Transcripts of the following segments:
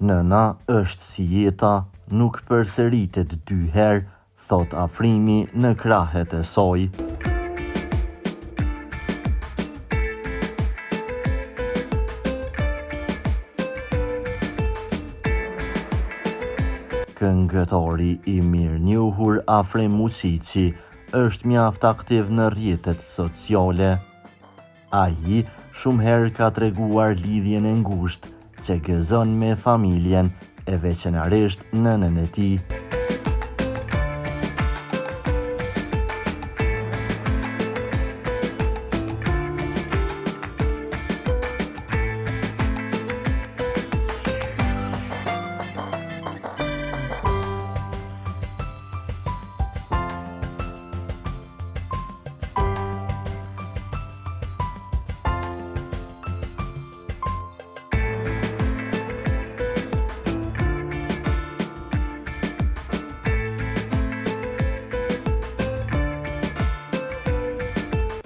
Nëna është si jeta, nuk përsëritet 2 herë, thot Afrimi në krahet e saj. Këngëtari i mirënjohur Afrim Mucici është mjaft aktiv në rrjetet sociale. Ai shumë herë ka treguar lidhjen e ngushtë që gëzon me familjen e veçanërisht nënën e tij.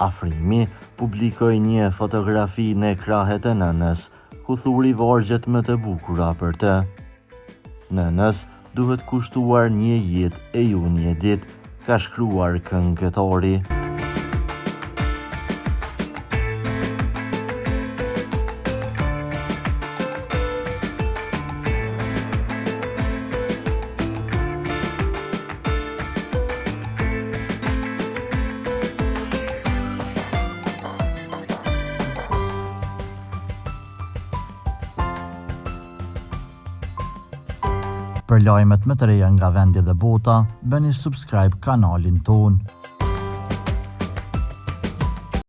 Afrimi publikoi një fotografi në krahet e nënës, ku thuri vargjet më të bukura për të. Nënës duhet kushtuar një jetë e ju një ditë, ka shkruar këngëtari. Për lajmet më të reja nga vendi dhe bota, bëni subscribe kanalin ton.